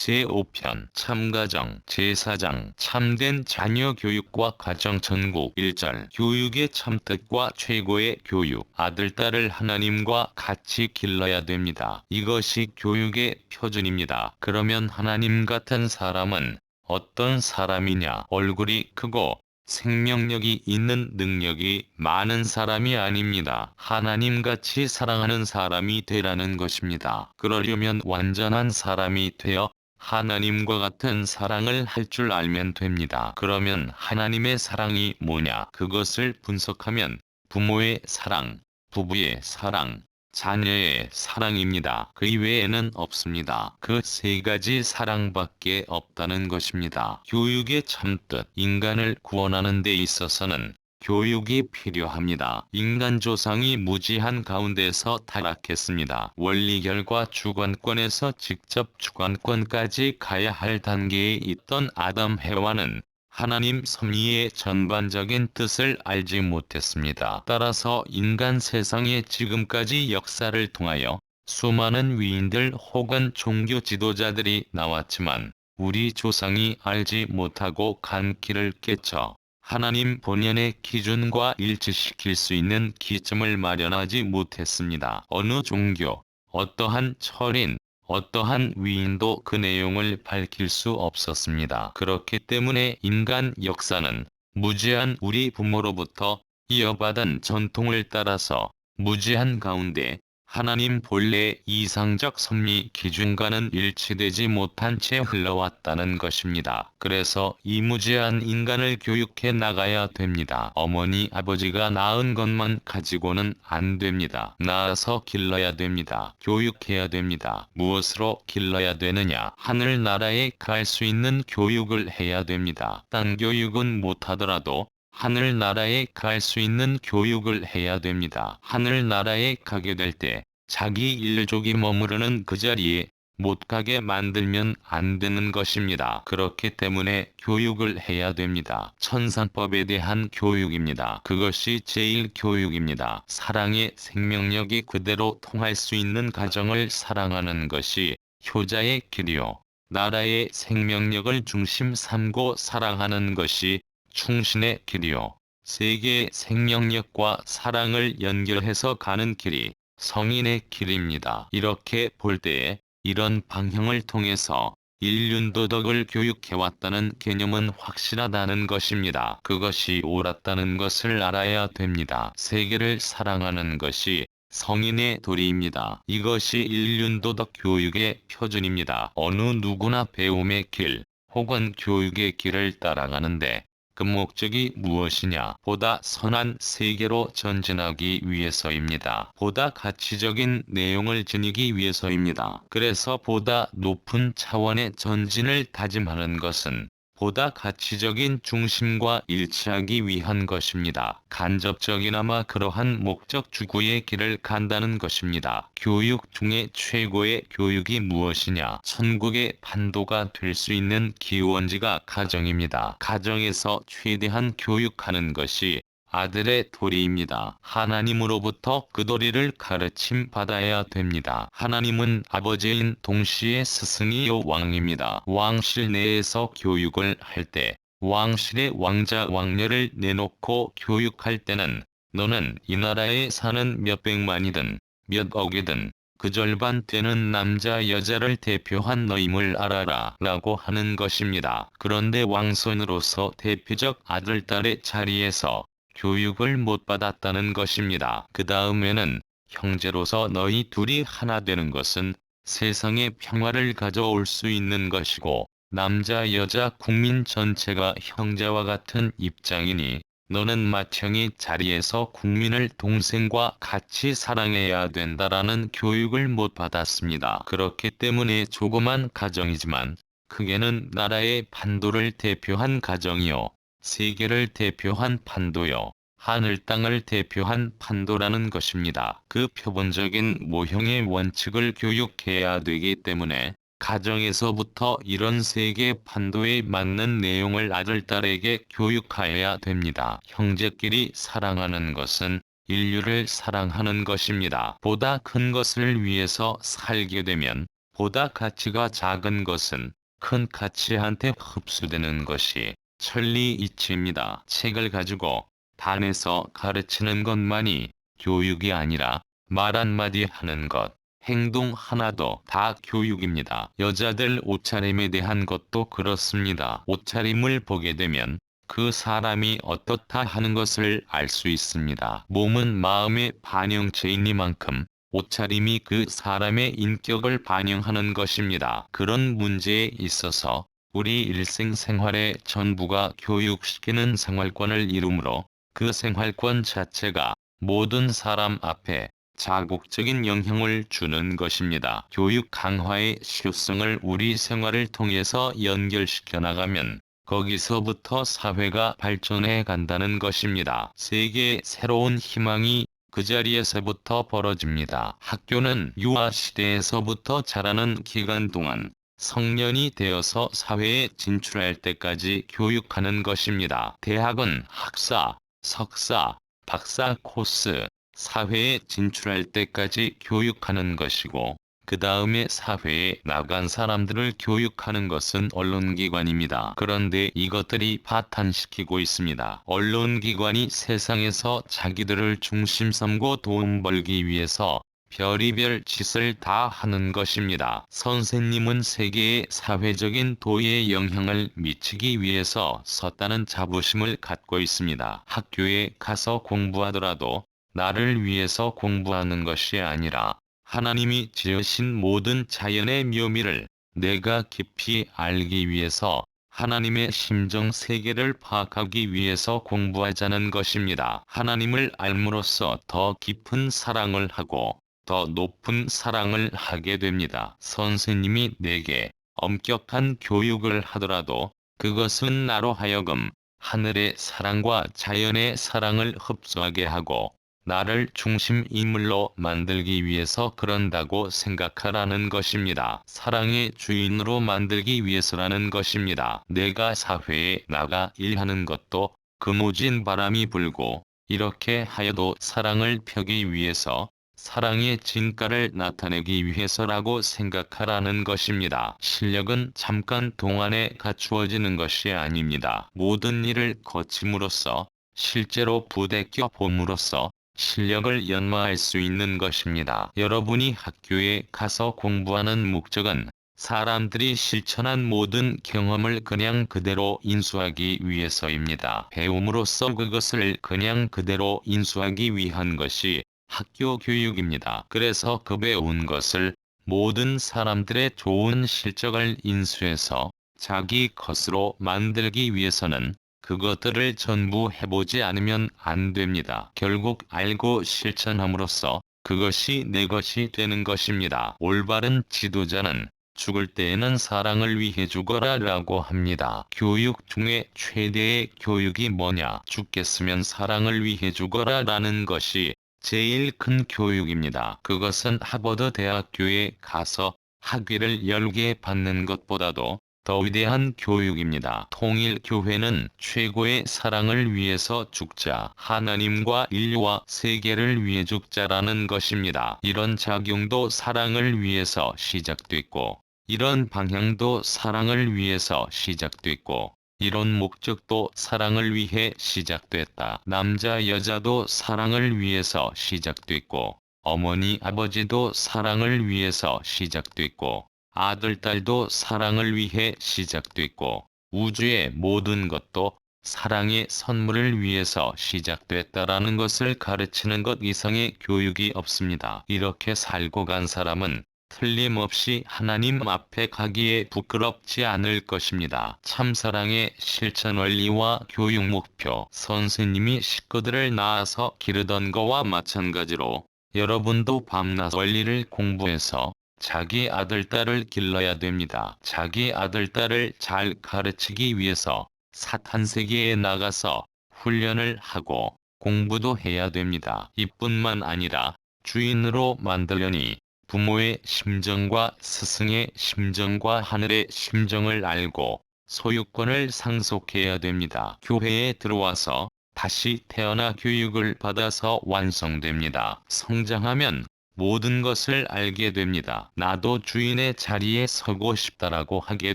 제5편 참가정 제4장 참된 자녀 교육과 가정 전국 1절 교육의 참뜻과 최고의 교육 아들 딸을 하나님과 같이 길러야 됩니다. 이것이 교육의 표준입니다. 그러면 하나님 같은 사람은 어떤 사람이냐? 얼굴이 크고 생명력이 있는 능력이 많은 사람이 아닙니다. 하나님같이 사랑하는 사람이 되라는 것입니다. 그러려면 완전한 사람이 되어 하나님과 같은 사랑을 할 줄 알면 됩니다. 그러면 하나님의 사랑이 뭐냐? 그것을 분석하면 부모의 사랑, 부부의 사랑, 자녀의 사랑입니다. 그 이외에는 없습니다. 그 세 가지 사랑밖에 없다는 것입니다. 교육의 참뜻, 인간을 구원하는 데 있어서는 교육이 필요합니다. 인간 조상이 무지한 가운데서 타락했습니다. 원리결과 주관권에서 직접 주관권까지 가야 할 단계에 있던 아담 해와는 하나님 섭리의 전반적인 뜻을 알지 못했습니다. 따라서 인간 세상에 지금까지 역사를 통하여 수많은 위인들 혹은 종교 지도자들이 나왔지만 우리 조상이 알지 못하고 간 길을 깨쳐 하나님 본연의 기준과 일치시킬 수 있는 기점을 마련하지 못했습니다. 어느 종교, 어떠한 철인, 어떠한 위인도 그 내용을 밝힐 수 없었습니다. 그렇기 때문에 인간 역사는 무지한 우리 부모로부터 이어받은 전통을 따라서 무지한 가운데 하나님 본래의 이상적 섭리 기준과는 일치되지 못한 채 흘러왔다는 것입니다. 그래서 이 무지한 인간을 교육해 나가야 됩니다. 어머니 아버지가 낳은 것만 가지고는 안 됩니다. 낳아서 길러야 됩니다. 교육해야 됩니다. 무엇으로 길러야 되느냐? 하늘나라에 갈 수 있는 교육을 해야 됩니다. 딴 교육은 못하더라도 하늘나라에 갈 수 있는 교육을 해야 됩니다. 하늘나라에 가게 될 때 자기 일족이 머무르는 그 자리에 못 가게 만들면 안 되는 것입니다. 그렇기 때문에 교육을 해야 됩니다. 천상법에 대한 교육입니다. 그것이 제일 교육입니다. 사랑의 생명력이 그대로 통할 수 있는 가정을 사랑하는 것이 효자의 길이요. 나라의 생명력을 중심 삼고 사랑하는 것이 충신의 길이요. 세계의 생명력과 사랑을 연결해서 가는 길이 성인의 길입니다. 이렇게 볼 때에 이런 방향을 통해서 인륜도덕을 교육해왔다는 개념은 확실하다는 것입니다. 그것이 옳았다는 것을 알아야 됩니다. 세계를 사랑하는 것이 성인의 도리입니다. 이것이 인륜도덕 교육의 표준입니다. 어느 누구나 배움의 길 혹은 교육의 길을 따라가는데 그 목적이 무엇이냐? 보다 선한 세계로 전진하기 위해서입니다. 보다 가치적인 내용을 지니기 위해서입니다. 그래서 보다 높은 차원의 전진을 다짐하는 것은 보다 가치적인 중심과 일치하기 위한 것입니다. 간접적이나마 그러한 목적 추구의 길을 간다는 것입니다. 교육 중에 최고의 교육이 무엇이냐? 천국의 판도가 될 수 있는 기원지가 가정입니다. 가정에서 최대한 교육하는 것이 아들의 도리입니다. 하나님으로부터 그 도리를 가르침 받아야 됩니다. 하나님은 아버지인 동시에 스승이요 왕입니다. 왕실 내에서 교육을 할 때 왕실의 왕자 왕녀를 내놓고 교육할 때는 너는 이 나라에 사는 몇백만이든 몇 억이든 그 절반 되는 남자 여자를 대표한 너임을 알아라 라고 하는 것입니다. 그런데 왕손으로서 대표적 아들 딸의 자리에서 교육을 못 받았다는 것입니다. 그 다음에는 형제로서 너희 둘이 하나 되는 것은 세상에 평화를 가져올 수 있는 것이고 남자 여자 국민 전체가 형제와 같은 입장이니 너는 맏형의 자리에서 국민을 동생과 같이 사랑해야 된다라는 교육을 못 받았습니다. 그렇기 때문에 조그만 가정이지만 크게는 나라의 판도를 대표한 가정이요. 세계를 대표한 판도요. 하늘 땅을 대표한 판도라는 것입니다. 그 표본적인 모형의 원칙을 교육해야 되기 때문에 가정에서부터 이런 세계 판도에 맞는 내용을 아들 딸에게 교육하여야 됩니다. 형제끼리 사랑하는 것은 인류를 사랑하는 것입니다. 보다 큰 것을 위해서 살게 되면 보다 가치가 작은 것은 큰 가치한테 흡수되는 것이 천리 이치입니다. 책을 가지고 반에서 가르치는 것만이 교육이 아니라 말 한마디 하는 것, 행동 하나도 다 교육입니다. 여자들 옷차림에 대한 것도 그렇습니다. 옷차림을 보게 되면 그 사람이 어떻다 하는 것을 알 수 있습니다. 몸은 마음의 반영체이니만큼 옷차림이 그 사람의 인격을 반영하는 것입니다. 그런 문제에 있어서 우리 일생생활의 전부가 교육시키는 생활권을 이루므로 그 생활권 자체가 모든 사람 앞에 자국적인 영향을 주는 것입니다. 교육 강화의 실효성을 우리 생활을 통해서 연결시켜 나가면 거기서부터 사회가 발전해 간다는 것입니다. 세계의 새로운 희망이 그 자리에서부터 벌어집니다. 학교는 유아 시대에서부터 자라는 기간 동안 성년이 되어서 사회에 진출할 때까지 교육하는 것입니다. 대학은 학사, 석사, 박사 코스, 사회에 진출할 때까지 교육하는 것이고 그 다음에 사회에 나간 사람들을 교육하는 것은 언론기관입니다. 그런데 이것들이 파탄시키고 있습니다. 언론기관이 세상에서 자기들을 중심 삼고 돈 벌기 위해서 별의별 짓을 다 하는 것입니다. 선생님은 세계의 사회적인 도의에 영향을 미치기 위해서 섰다는 자부심을 갖고 있습니다. 학교에 가서 공부하더라도 나를 위해서 공부하는 것이 아니라 하나님이 지으신 모든 자연의 묘미를 내가 깊이 알기 위해서 하나님의 심정 세계를 파악하기 위해서 공부하자는 것입니다. 하나님을 알므로써 더 깊은 사랑을 하고 더 높은 사랑을 하게 됩니다. 선생님이 내게 엄격한 교육을 하더라도 그것은 나로 하여금 하늘의 사랑과 자연의 사랑을 흡수하게 하고 나를 중심 인물로 만들기 위해서 그런다고 생각하라는 것입니다. 사랑의 주인으로 만들기 위해서라는 것입니다. 내가 사회에 나가 일하는 것도 그무진 바람이 불고 이렇게 하여도 사랑을 펴기 위해서 사랑의 진가를 나타내기 위해서라고 생각하라는 것입니다. 실력은 잠깐 동안에 갖추어지는 것이 아닙니다. 모든 일을 거침으로써 실제로 부대껴 봄으로써 실력을 연마할 수 있는 것입니다. 여러분이 학교에 가서 공부하는 목적은 사람들이 실천한 모든 경험을 그냥 그대로 인수하기 위해서입니다. 배움으로써 그것을 그냥 그대로 인수하기 위한 것이 학교 교육입니다. 그래서 그 배운 것을 모든 사람들의 좋은 실적을 인수해서 자기 것으로 만들기 위해서는 그것들을 전부 해보지 않으면 안 됩니다. 결국 알고 실천함으로써 그것이 내 것이 되는 것입니다. 올바른 지도자는 죽을 때에는 사랑을 위해 죽어라 라고 합니다. 교육 중에 최대의 교육이 뭐냐? 죽겠으면 사랑을 위해 죽어라 라는 것이 제일 큰 교육입니다. 그것은 하버드 대학교에 가서 학위를 10개 받는 것보다도 더 위대한 교육입니다. 통일교회는 최고의 사랑을 위해서 죽자, 하나님과 인류와 세계를 위해 죽자라는 것입니다. 이런 작용도 사랑을 위해서 시작됐고, 이런 방향도 사랑을 위해서 시작됐고, 이런 목적도 사랑을 위해 시작됐다. 남자 여자도 사랑을 위해서 시작됐고, 어머니 아버지도 사랑을 위해서 시작됐고, 아들, 딸도 사랑을 위해 시작됐고, 우주의 모든 것도 사랑의 선물을 위해서 시작됐다라는 것을 가르치는 것 이상의 교육이 없습니다. 이렇게 살고 간 사람은 틀림없이 하나님 앞에 가기에 부끄럽지 않을 것입니다. 참사랑의 실천 원리와 교육 목표. 선생님이 식구들을 낳아서 기르던 거와 마찬가지로 여러분도 밤낮 원리를 공부해서 자기 아들, 딸을 길러야 됩니다. 자기 아들, 딸을 잘 가르치기 위해서 사탄 세계에 나가서 훈련을 하고 공부도 해야 됩니다. 이뿐만 아니라 주인으로 만들려니 부모의 심정과 스승의 심정과 하늘의 심정을 알고 소유권을 상속해야 됩니다. 교회에 들어와서 다시 태어나 교육을 받아서 완성됩니다. 성장하면 모든 것을 알게 됩니다. 나도 주인의 자리에 서고 싶다라고 하게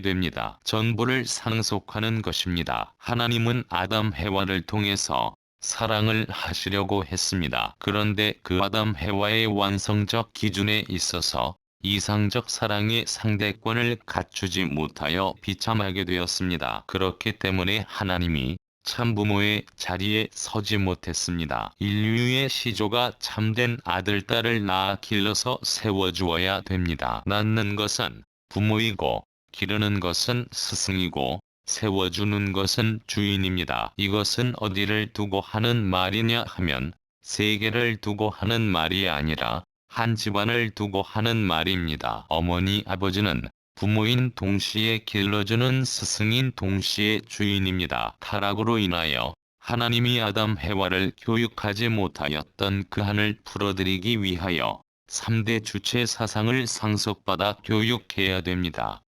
됩니다. 전부를 상속하는 것입니다. 하나님은 아담 해와를 통해서 사랑을 하시려고 했습니다. 그런데 그 아담 해와의 완성적 기준에 있어서 이상적 사랑의 상대권을 갖추지 못하여 비참하게 되었습니다. 그렇기 때문에 하나님이 참부모의 자리에 서지 못했습니다. 인류의 시조가 참된 아들, 딸을 낳아 길러서 세워주어야 됩니다. 낳는 것은 부모이고 기르는 것은 스승이고 세워주는 것은 주인입니다. 이것은 어디를 두고 하는 말이냐 하면 세계를 두고 하는 말이 아니라 한 집안을 두고 하는 말입니다. 어머니, 아버지는 부모인 동시에 길러주는 스승인 동시에 주인입니다. 타락으로 인하여 하나님이 아담 해와를 교육하지 못하였던 그 한을 풀어드리기 위하여 3대 주체 사상을 상속받아 교육해야 됩니다.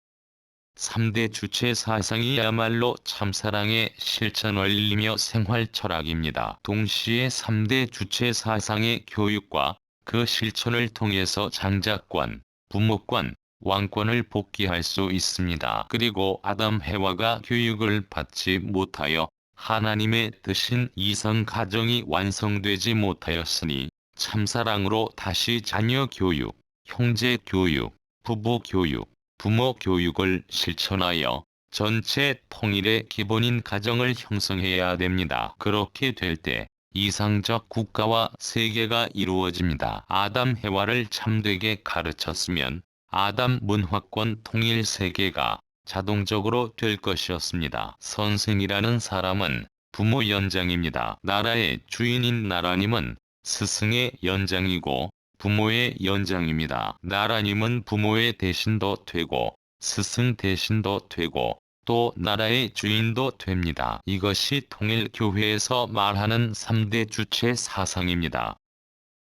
3대 주체 사상이야말로 참사랑의 실천 원리며 생활 철학입니다. 동시에 3대 주체 사상의 교육과 그 실천을 통해서 장자권, 부모권, 왕권을 복귀할 수 있습니다. 그리고 아담 해와가 교육을 받지 못하여 하나님의 뜻인 이성 가정이 완성되지 못하였으니 참사랑으로 다시 자녀 교육, 형제 교육, 부부 교육, 부모 교육을 실천하여 전체 통일의 기본인 가정을 형성해야 됩니다. 그렇게 될 때 이상적 국가와 세계가 이루어집니다. 아담 해와를 참되게 가르쳤으면 아담 문화권 통일 세계가 자동적으로 될 것이었습니다. 선생이라는 사람은 부모 연장입니다. 나라의 주인인 나라님은 스승의 연장이고 부모의 연장입니다. 나라님은 부모의 대신도 되고 스승 대신도 되고 또 나라의 주인도 됩니다. 이것이 통일교회에서 말하는 3대 주체 사상입니다.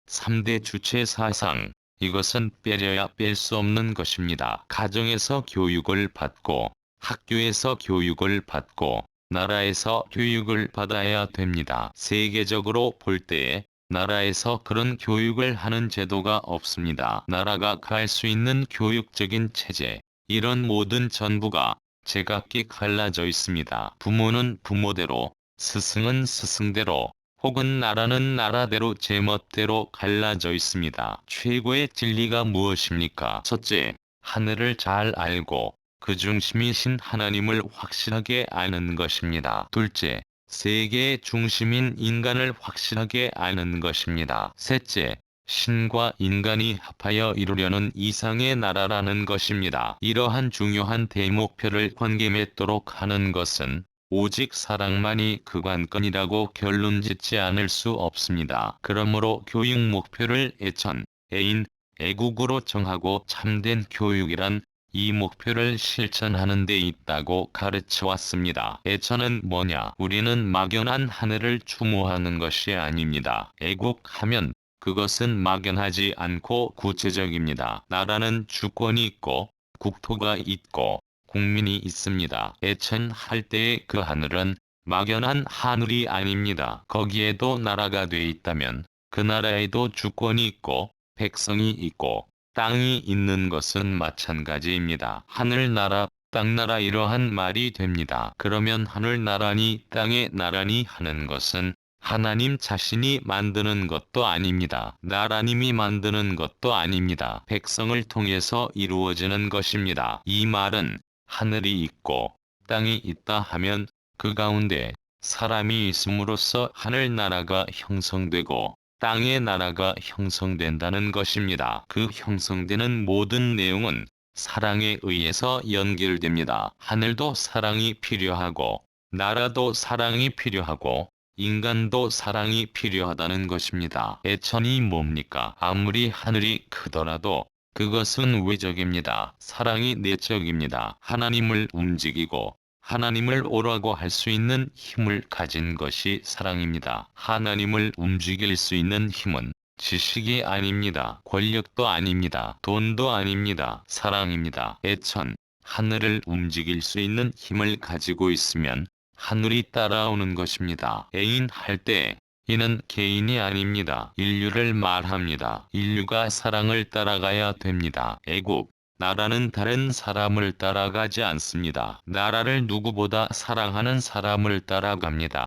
3대 주체 사상, 이것은 빼려야 뺄 수 없는 것입니다. 가정에서 교육을 받고 학교에서 교육을 받고 나라에서 교육을 받아야 됩니다. 세계적으로 볼 때에 나라에서 그런 교육을 하는 제도가 없습니다. 나라가 갈 수 있는 교육적인 체제, 이런 모든 전부가 제각기 갈라져 있습니다. 부모는 부모대로, 스승은 스승대로, 혹은 나라는 나라대로 제멋대로 갈라져 있습니다. 최고의 진리가 무엇입니까? 첫째, 하늘을 잘 알고 그 중심이신 하나님을 확실하게 아는 것입니다. 둘째, 세계의 중심인 인간을 확실하게 아는 것입니다. 셋째, 신과 인간이 합하여 이루려는 이상의 나라라는 것입니다. 이러한 중요한 대목표를 관계 맺도록 하는 것은 오직 사랑만이 그 관건이라고 결론짓지 않을 수 없습니다. 그러므로 교육 목표를 애천, 애인, 애국으로 정하고 참된 교육이란 이 목표를 실천하는 데 있다고 가르쳐 왔습니다. 애천은 뭐냐? 우리는 막연한 하늘을 추모하는 것이 아닙니다. 애국하면 그것은 막연하지 않고 구체적입니다. 나라는 주권이 있고 국토가 있고 국민이 있습니다. 애천할 때의 그 하늘은 막연한 하늘이 아닙니다. 거기에도 나라가 돼 있다면 그 나라에도 주권이 있고 백성이 있고 땅이 있는 것은 마찬가지입니다. 하늘나라, 땅나라 이러한 말이 됩니다. 그러면 하늘나라니 땅의 나라니 하는 것은 하나님 자신이 만드는 것도 아닙니다. 나라님이 만드는 것도 아닙니다. 백성을 통해서 이루어지는 것입니다. 이 말은 하늘이 있고 땅이 있다 하면 그 가운데 사람이 있음으로써 하늘나라가 형성되고 땅의 나라가 형성된다는 것입니다. 그 형성되는 모든 내용은 사랑에 의해서 연결됩니다. 하늘도 사랑이 필요하고 나라도 사랑이 필요하고 인간도 사랑이 필요하다는 것입니다. 애천이 뭡니까? 아무리 하늘이 크더라도 그것은 외적입니다. 사랑이 내적입니다. 하나님을 움직이고 하나님을 오라고 할 수 있는 힘을 가진 것이 사랑입니다. 하나님을 움직일 수 있는 힘은 지식이 아닙니다. 권력도 아닙니다. 돈도 아닙니다. 사랑입니다. 애천, 하늘을 움직일 수 있는 힘을 가지고 있으면 하늘이 따라오는 것입니다. 애인할 때 이는 개인이 아닙니다. 인류를 말합니다. 인류가 사랑을 따라가야 됩니다. 애국. 나라는 다른 사람을 따라가지 않습니다. 나라를 누구보다 사랑하는 사람을 따라갑니다.